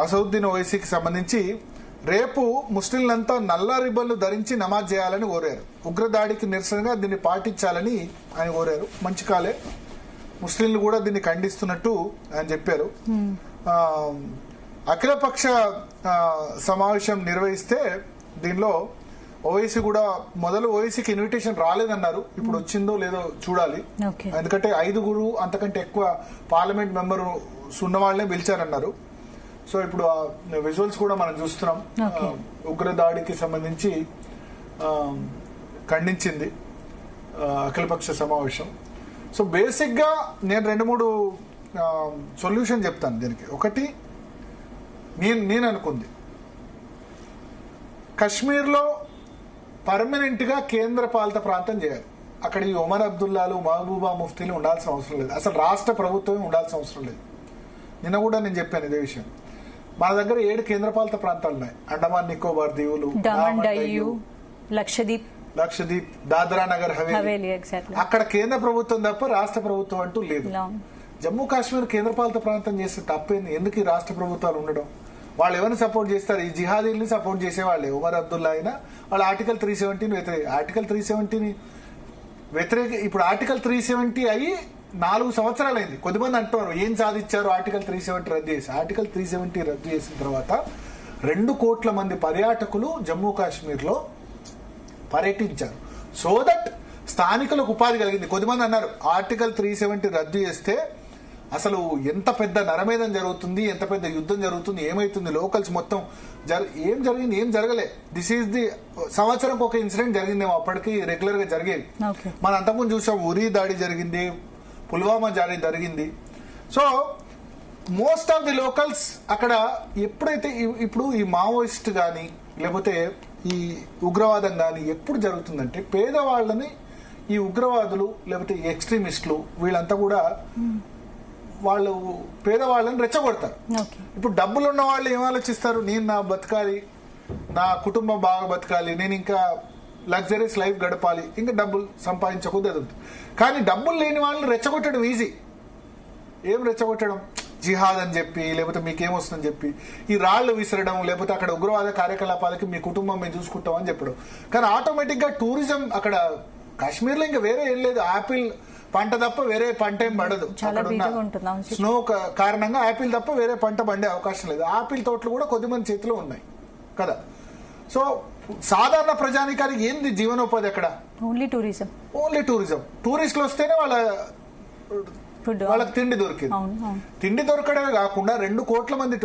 అసదుద్దీన్ ఓవైసీకి సంబంధించి రేపు ముస్లింలంతా నల్ల రిబ్బన్లు ధరించి నమాజ్ చేయాలని కోరారు. ఉగ్రదాడికి నిరసనగా దీన్ని పాటించాలని ఆయన కోరారు. మంచి కాలే, ముస్లింలు కూడా దీన్ని ఖండిస్తున్నట్టు ఆయన చెప్పారు. అఖిలపక్ష సమావేశం నిర్వహిస్తే దీనిలో ఓవైసీ కూడా మొదలు ఓవైసీకి ఇన్విటేషన్ రాలేదన్నారు. ఇప్పుడు వచ్చిందో లేదో చూడాలి. ఎందుకంటే 5 అంతకంటే ఎక్కువ పార్లమెంట్ మెంబర్ ఉన్న వాళ్ళనే పిలిచారన్నారు. సో ఇప్పుడు ఆ విజువల్స్ కూడా మనం చూస్తున్నాం. ఉగ్రదాడికి సంబంధించి ఖండించింది అఖిలపక్ష సమావేశం. సో బేసిక్ గా నేను 2-3 సొల్యూషన్ చెప్తాను దీనికి. ఒకటి, నేను అనుకుంది కశ్మీర్లో పర్మనెంట్ గా కేంద్ర పాలిత ప్రాంతం చేయాలి. అక్కడ ఈ ఒమర్ అబ్దుల్లాలు, మహబూబా ముఫ్తీలు ఉండాల్సిన అవసరం లేదు. అసలు రాష్ట్ర ప్రభుత్వమే ఉండాల్సిన అవసరం లేదు. నిన్న కూడా నేను చెప్పాను ఇదే విషయం. మన దగ్గర 7 కేంద్రపాలిత ప్రాంతాలు ఉన్నాయి. అండమాన్ నికోబార్ దీవులు, లక్షద్వీప్, దాద్రా నగర్ హవేలీ. అక్కడ కేంద్ర ప్రభుత్వం తప్ప రాష్ట్ర ప్రభుత్వం అంటూ లేదు. జమ్మూ కాశ్మీర్ కేంద్రపాలిత ప్రాంతం చేస్తే తప్పేంది? ఎందుకు ఈ రాష్ట్ర ప్రభుత్వాలు ఉండడం? వాళ్ళు ఎవరిని సపోర్ట్ చేస్తారు? ఈ జిహాదీల్ని సపోర్ట్ చేసేవాళ్ళే. ఉమర్ అబ్దుల్లా అయినా వాళ్ళు ఆర్టికల్ 370 ఆర్టికల్ 370 వ్యతిరేక. ఇప్పుడు ఆర్టికల్ 370 అయ్యి 4 సంవత్సరాలు అయింది. కొద్దిమంది అంటున్నారు ఏం సాధించారు ఆర్టికల్ 370 రద్దు చేసి. ఆర్టికల్ 370 రద్దు చేసిన తర్వాత 2 కోట్ల మంది పర్యాటకులు జమ్మూ కాశ్మీర్ లో పర్యటించారు. సో దట్ స్థానికులకు ఉపాధి కలిగింది. కొద్దిమంది అన్నారు ఆర్టికల్ 370 రద్దు చేస్తే అసలు ఎంత పెద్ద నరమేధం జరుగుతుంది, ఎంత పెద్ద యుద్ధం జరుగుతుంది, ఏమైతుంది, లోకల్స్ మొత్తం ఏం జరిగింది? ఏం జరగలే. దిస్ ఈస్ ది సంవత్సరం ఒక ఇన్సిడెంట్ జరిగిందేమో, అప్పటికి రెగ్యులర్ గా జరిగేది. మనం అంతకుముందు చూసాం, ఉరీ దాడి జరిగింది, పుల్వామా దాడి జరిగింది. So most of the locals అక్కడ ఎప్పుడైతే ఇప్పుడు ఈ మావోయిస్ట్ గాని లేకపోతే ఈ ఉగ్రవాదం గాని ఎప్పుడు జరుగుతుందంటే పేదవాళ్ళని ఈ ఉగ్రవాదులు లేకపోతే ఎక్స్ట్రీమిస్టులు వీళ్ళంతా కూడా వాళ్ళు పేదవాళ్ళని రెచ్చగొడతారు. ఇప్పుడు డబ్బులు ఉన్న వాళ్ళు ఏం ఆలోచిస్తారు? నేను నా బతకాలి, నా కుటుంబం బాగా బతకాలి, నేను ఇంకా లగ్జరీస్ లైఫ్ గడపాలి, ఇంకా డబ్బులు సంపాదించకూడదు అది ఉంటుంది. కానీ డబ్బులు లేని వాళ్ళని రెచ్చగొట్టడం ఈజీ. ఏం రెచ్చగొట్టడం? జిహాద్ అని చెప్పి, లేకపోతే మీకేమొస్తుందని చెప్పి ఈ రాళ్లు విసరడం, లేకపోతే అక్కడ ఉగ్రవాద కార్యకలాపాలకి మీ కుటుంబం మేము చూసుకుంటాం అని చెప్పడం. కానీ ఆటోమేటిక్ గా టూరిజం అక్కడ కాశ్మీర్ లో ఇంకా వేరే ఏం లేదు. ఆపిల్ పంట తప్ప వేరే పంట ఏం పడదు. స్నో కారణంగా ఆపిల్ తప్ప వేరే పంట పండే అవకాశం లేదు. ఆపిల్ తోటలు కూడా కొద్దిమంది చేతిలో ఉన్నాయి కదా. సో సాధారణ ప్రజానికానికి ఏంది జీవనోపాధి అక్కడ? Only tourism. టూరిస్టులు వస్తేనే వాళ్ళకి తిండి దొరికింది. తిండి దొరకడమే కాకుండా 2 కోట్ల మంది